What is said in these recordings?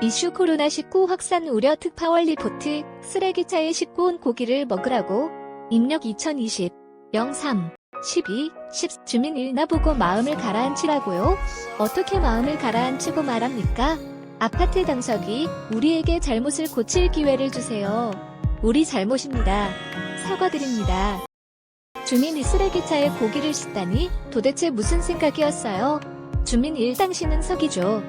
이슈 코로나19 확산 우려 특파원 리포트. 쓰레기차에 싣고 온 고기를 먹으라고. 입력 2020 03 12 10 주민 일나보고 마음을 가라앉히라고요? 어떻게 마음을 가라앉히고 말합니까? 아파트 당석이 우리에게 잘못을 고칠 기회를 주세요. 우리 잘못입니다. 사과드립니다. 주민이 쓰레기차에 고기를 싣다니 도대체 무슨 생각이었어요? 주민 1 당신은 석이죠.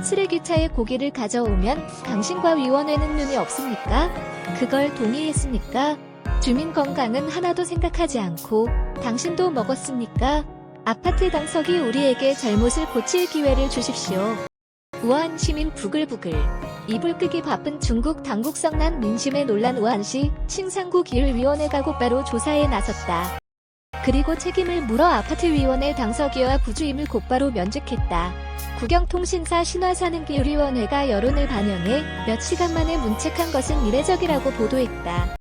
쓰레기차에 고기를 가져오면 당신과 위원회는 눈이 없습니까? 그걸 동의했습니까? 주민 건강은 하나도 생각하지 않고 당신도 먹었습니까? 아파트 당석이 우리에게 잘못을 고칠 기회를 주십시오. 우한 시민 부글부글. 이불 끄기 바쁜 중국 당국 성난 민심에 놀란 우한시 칭상구 기율위원회가 곧바로 조사에 나섰다. 그리고 책임을 물어 아파트위원회 당석이와 부주임을 곧바로 면직했다. 국영통신사 신화사능기율위원회가 여론을 반영해 몇 시간 만에 문책한 것은 이례적이라고 보도했다.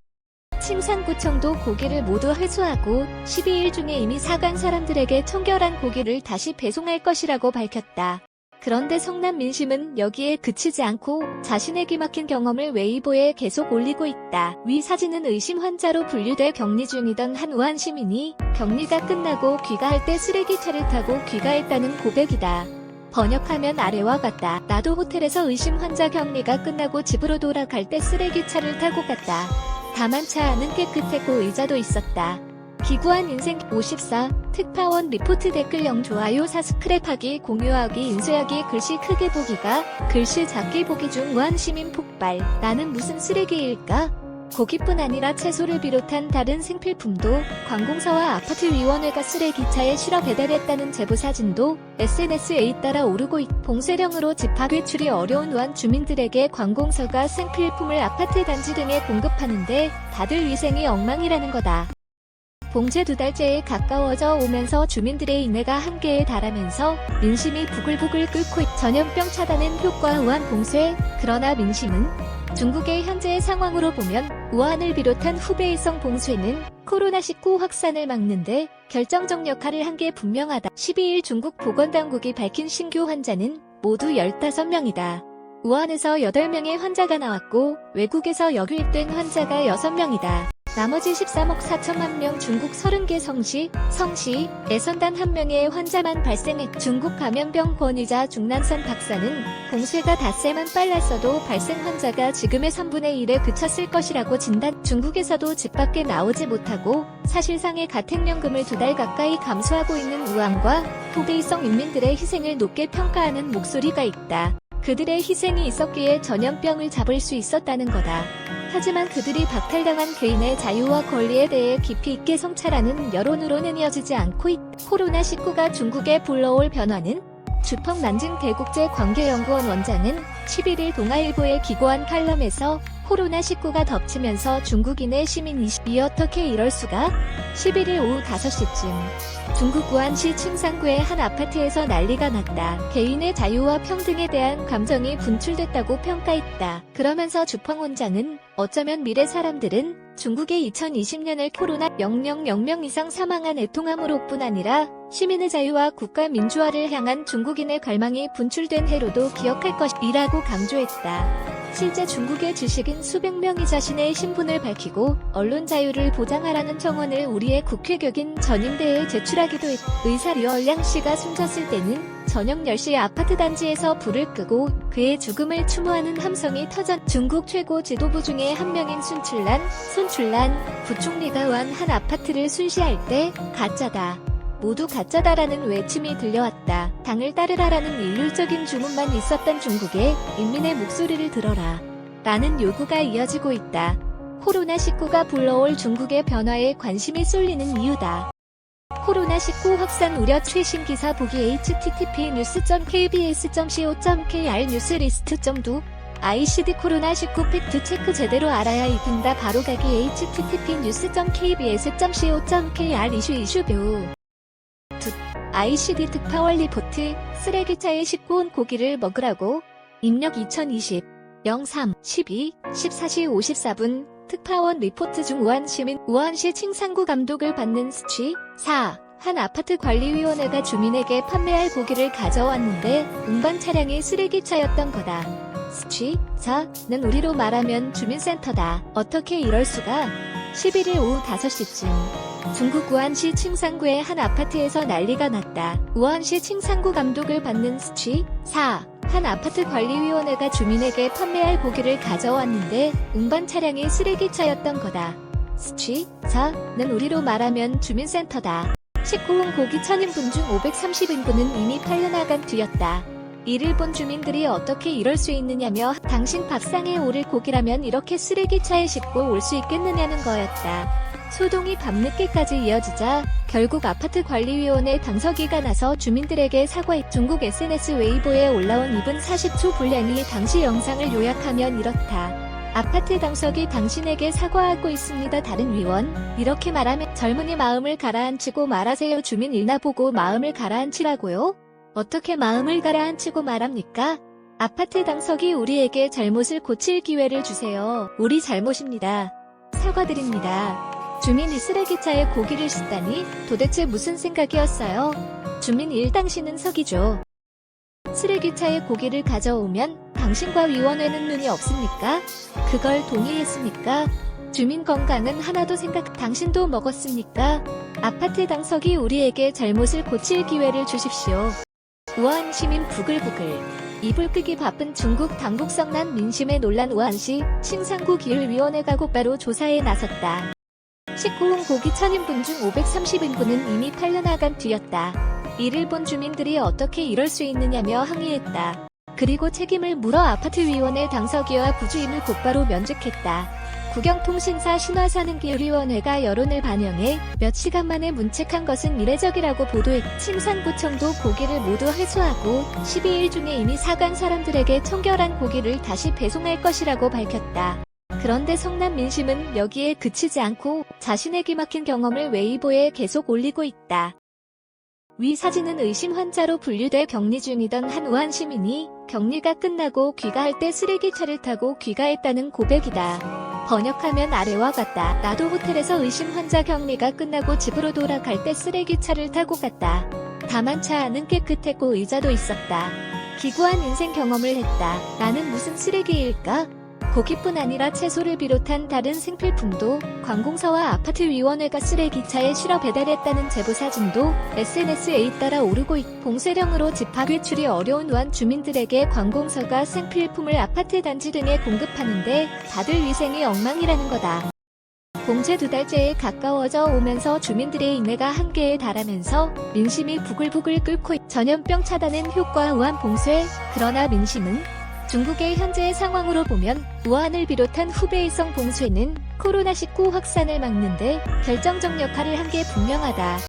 칭산구청도 고기를 모두 회수하고 12일 중에 이미 사간 사람들에게 청결한 고기를 다시 배송할 것이라고 밝혔다. 그런데 성남 민심은 여기에 그치지 않고 자신의 기막힌 경험을 웨이보에 계속 올리고 있다. 위 사진은 의심 환자로 분류돼 격리 중이던 한 우한 시민이 격리가 끝나고 귀가할 때 쓰레기차를 타고 귀가했다는 고백이다. 번역하면 아래와 같다. 나도 호텔에서 의심 환자 격리가 끝나고 집으로 돌아갈 때 쓰레기차를 타고 갔다. 다만 차 안은 깨끗했고 의자도 있었다. 기구한 인생 54 특파원 리포트 댓글 0 좋아요 사스크랩하기 공유하기 인쇄하기 글씨 크게 보기가 글씨 작게 보기 중 우한 시민 폭발. 나는 무슨 쓰레기일까? 고기뿐 아니라 채소를 비롯한 다른 생필품도 관공서와 아파트위원회가 쓰레기차에 실어 배달했다는 제보 사진도 SNS에 잇따라 오르고 있다. 봉쇄령으로 집합 외출이 어려운 우한 주민들에게 관공서가 생필품을 아파트 단지 등에 공급하는데 다들 위생이 엉망이라는 거다. 봉쇄 2달째에 가까워져 오면서 주민들의 인내가 한계에 달하면서 민심이 부글부글 끓고 전염병 차단은 효과 우한 봉쇄. 그러나 민심은 중국의 현재의 상황으로 보면 우한을 비롯한 후베이성 봉쇄는 코로나19 확산을 막는데 결정적 역할을 한 게 분명하다. 12일 중국 보건당국이 밝힌 신규 환자는 모두 15명이다. 우한에서 8명의 환자가 나왔고 외국에서 역유입된 환자가 6명이다. 나머지 13억 4천만 명 중국 30개 성시에선 단 1명의 환자만 발생했. 중국 감염병 권위자 중난선 박사는 봉쇄가 닷새만 빨랐어도 발생 환자가 지금의 3분의 1에 그쳤을 것이라고 진단. 중국에서도 집 밖에 나오지 못하고 사실상의 가택연금을 2달 가까이 감수하고 있는 우한과 후베이성 인민들의 희생을 높게 평가하는 목소리가 있다. 그들의 희생이 있었기에 전염병을 잡을 수 있었다는 거다. 하지만 그들이 박탈당한 개인의 자유와 권리에 대해 깊이 있게 성찰하는 여론으로는 이어지지 않고 있다. 코로나19가 중국에 불러올 변화는? 주펑 난징 대국제관계연구원 원장은 11일 동아일보에 기고한 칼럼에서 코로나19가 덮치면서 중국인의 시민 20이 어떻게 이럴 수가? 11일 오후 5시쯤 중국 우한시 칭상구의 한 아파트에서 난리가 났다. 개인의 자유와 평등에 대한 감정이 분출됐다고 평가했다. 그러면서 주펑 원장은 어쩌면 미래 사람들은 중국의 2020년을 코로나 000명 이상 사망한 애통함으로 뿐 아니라 시민의 자유와 국가 민주화를 향한 중국인의 갈망이 분출된 해로도 기억할 것이라고 강조했다. 실제 중국의 지식인 수백 명이 자신의 신분을 밝히고 언론 자유를 보장하라는 청원을 우리의 국회격인 전임대에 제출하기도 했다. 의사 류얼량 씨가 숨졌을 때는 저녁 10시 아파트 단지에서 불을 끄고 그의 죽음을 추모하는 함성이 터졌. 중국 최고 지도부 중에 한 명인 손출란 부총리가 우한 한 아파트를 순시할 때 가짜다. 모두 가짜다라는 외침이 들려왔다. 당을 따르라라는 일률적인 주문만 있었던 중국의 인민의 목소리를 들어라. 라는 요구가 이어지고 있다. 코로나19가 불러올 중국의 변화에 관심이 쏠리는 이유다. 코로나19 확산 우려 최신 기사 보기 http://news.kbs.co.kr 뉴스리스트.도 ICD 코로나19 팩트 체크 제대로 알아야 이긴다. 바로가기 http://news.kbs.co.kr 이슈뷰 ICD 특파원 리포트. 쓰레기차에 싣고 온 고기를 먹으라고. 입력 2020 03 12 14시 54분 특파원 리포트 중 우한시 칭상구 감독을 받는 수취 4 한 아파트 관리위원회가 주민에게 판매할 고기를 가져왔는데 운반 차량이 쓰레기차였던 거다. 스취자는 우리로 말하면 주민센터다. 어떻게 이럴 수가? 11일 오후 5시쯤 중국 우한시 칭산구의 한 아파트에서 난리가 났다. 우한시 칭산구 감독을 받는 스취사 한 아파트 관리위원회가 주민에게 판매할 고기를 가져왔는데 운반 차량이 쓰레기차였던 거다. 스취자는 우리로 말하면 주민센터다. 19혼 고기 1000인분 중 530인분은 이미 팔려나간 뒤였다. 이를 본 주민들이 어떻게 이럴 수 있느냐며 당신 밥상에 오를 고기라면 이렇게 쓰레기차에 싣고 올 수 있겠느냐는 거였다. 소동이 밤늦게까지 이어지자 결국 아파트 관리위원회 당서기가 나서 주민들에게 사과했. 중국 SNS 웨이보에 올라온 2분 40초 분량이 당시 영상을 요약하면 이렇다. 아파트 당석이 당신에게 사과하고 있습니다. 다른 위원. 이렇게 말하면 젊은이 마음을 가라앉히고 말하세요. 주민 일나보고 마음을 가라앉히라고요? 어떻게 마음을 가라앉히고 말합니까? 아파트 당석이 우리에게 잘못을 고칠 기회를 주세요. 우리 잘못입니다. 사과드립니다. 주민이 쓰레기차에 고기를 싣다니 도대체 무슨 생각이었어요? 주민 일 당신은 석이죠. 쓰레기차에 고기를 가져오면 당신과 위원회는 눈이 없습니까? 그걸 동의했습니까? 주민 건강은 하나도 당신도 먹었습니까? 아파트 당석이 우리에게 잘못을 고칠 기회를 주십시오. 우한 시민 부글부글. 이불 끄기 바쁜 중국 당국 성난 민심에 놀란 우한시 칭산구 기율위원회가 곧바로 조사에 나섰다. 19혼 고기 1000인분 중 530인분은 이미 팔려나간 뒤였다. 이를 본 주민들이 어떻게 이럴 수 있느냐며 항의했다. 그리고 책임을 물어 아파트위원회 당서기와 부주임을 곧바로 면직했다. 국영통신사 신화사능기율위원회가 여론을 반영해 몇 시간 만에 문책한 것은 이례적이라고 보도했. 칭산구청도 고기를 모두 회수하고 12일 중에 이미 사간 사람들에게 청결한 고기를 다시 배송할 것이라고 밝혔다. 그런데 성남 민심은 여기에 그치지 않고 자신의 기막힌 경험을 웨이보에 계속 올리고 있다. 위 사진은 의심 환자로 분류돼 격리 중이던 한 우한 시민이 격리가 끝나고 귀가할 때 쓰레기차를 타고 귀가했다는 고백이다. 번역하면 아래와 같다. 나도 호텔에서 의심 환자 격리가 끝나고 집으로 돌아갈 때 쓰레기차를 타고 갔다. 다만 차 안은 깨끗했고 의자도 있었다. 기구한 인생 경험을 했다. 나는 무슨 쓰레기일까? 고기뿐 아니라 채소를 비롯한 다른 생필품도 관공서와 아파트위원회가 쓰레기차에 실어 배달했다는 제보 사진도 SNS에 잇따라 오르고 있고 봉쇄령으로 집합 외출이 어려운 우한 주민들에게 관공서가 생필품을 아파트 단지 등에 공급하는데 다들 위생이 엉망이라는 거다. 봉쇄 2달째에 가까워져 오면서 주민들의 인내가 한계에 달하면서 민심이 부글부글 끓고 전염병 차단은 효과 우한 봉쇄. 그러나 민심은 중국의 현재의 상황으로 보면 우한을 비롯한 후베이성 봉쇄는 코로나19 확산을 막는데 결정적 역할을 한 게 분명하다.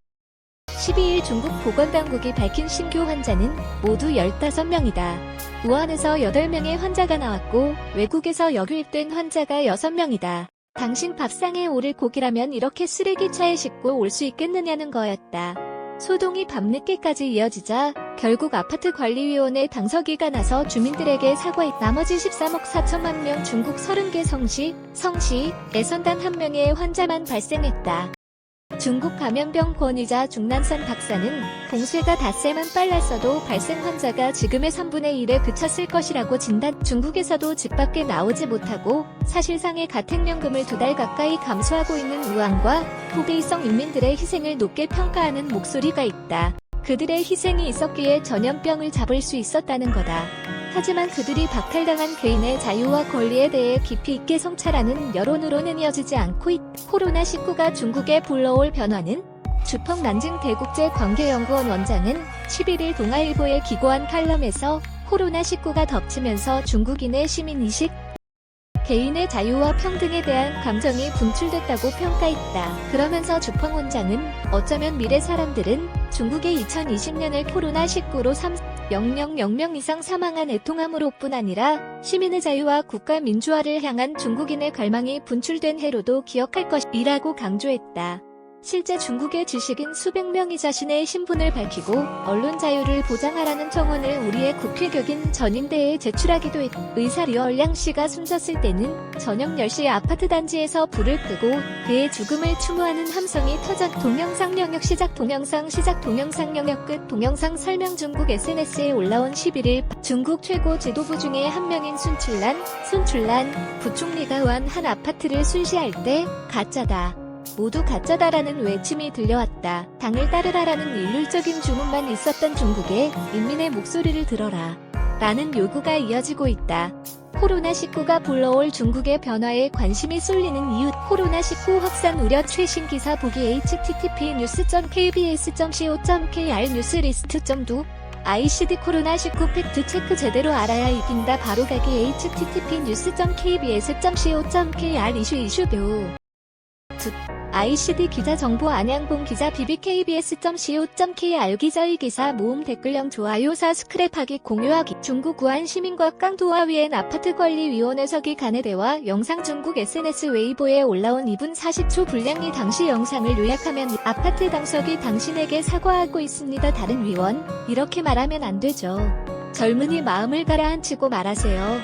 12일 중국 보건당국이 밝힌 신규 환자는 모두 15명이다. 우한에서 8명의 환자가 나왔고 외국에서 역유입된 환자가 6명이다. 당신 밥상에 오를 고기라면 이렇게 쓰레기차에 싣고 올 수 있겠느냐는 거였다. 소동이 밤늦게까지 이어지자 결국 아파트 관리위원회 당서기가 나서 주민들에게 사과했. 나머지 13억 4천만 명 중국 30개 성시에선 단 한 명의 환자만 발생했다. 중국 감염병 권위자 중난선 박사는 봉쇄가 닷새만 빨랐어도 발생 환자가 지금의 3분의 1에 그쳤을 것이라고 진단. 중국에서도 집 밖에 나오지 못하고 사실상의 가택연금을 2달 가까이 감수하고 있는 우한과 후베이성 인민들의 희생을 높게 평가하는 목소리가 있다. 그들의 희생이 있었기에 전염병을 잡을 수 있었다는 거다. 하지만 그들이 박탈당한 개인의 자유와 권리에 대해 깊이 있게 성찰하는 여론으로는 이어지지 않고 있다. 코로나19가 중국에 불러올 변화는? 주펑 난징 대국제관계연구원 원장은 11일 동아일보에 기고한 칼럼에서 코로나19가 덮치면서 중국인의 시민의식, 개인의 자유와 평등에 대한 감정이 분출됐다고 평가했다. 그러면서 주펑 원장은 어쩌면 미래 사람들은 중국의 2020년을 코로나19로 3,000명 이상 사망한 애통함으로뿐 아니라 시민의 자유와 국가 민주화를 향한 중국인의 갈망이 분출된 해로도 기억할 것이라고 강조했다. 실제 중국의 지식인 수백 명이 자신의 신분을 밝히고 언론 자유를 보장하라는 청원을 우리의 국회격인 전임대에 제출하기도 했고, 의사 리얼량 씨가 숨졌을 때는 저녁 10시 아파트 단지에서 불을 끄고 그의 죽음을 추모하는 함성이 터져 동영상 영역 시작 동영상 영역 끝 동영상 설명. 중국 SNS에 올라온 11일 중국 최고 지도부 중에 한 명인 순출란 부총리가 한 아파트를 순시할 때 가짜다, 모두 가짜다라는 외침이 들려왔다. 당을 따르라라는 일률적인 주문만 있었던 중국의 인민의 목소리를 들어라 라는 요구가 이어지고 있다. 코로나19가 불러올 중국의 변화에 관심이 쏠리는 이유. 코로나19 확산 우려. 최신 기사 보기 http://news.kbs.co.kr 뉴스리스트.도 ICD 코로나19 팩트 체크 제대로 알아야 이긴다. 바로가기 http://news.kbs.co.kr 이슈표 ICD 기자 정보 안양봉 기자 bbkbs.co.kr 기자의 기사 모음 댓글령 좋아요 사스크랩하기 공유하기. 중국 우한 시민과 깡도와 위엔 아파트 관리위원회 서기 간의 대화 영상. 중국 SNS 웨이보에 올라온 2분 40초 분량이 당시 영상을 요약하면 아파트 당석이 당신에게 사과하고 있습니다. 다른 위원, 이렇게 말하면 안 되죠. 젊은이 마음을 가라앉히고 말하세요.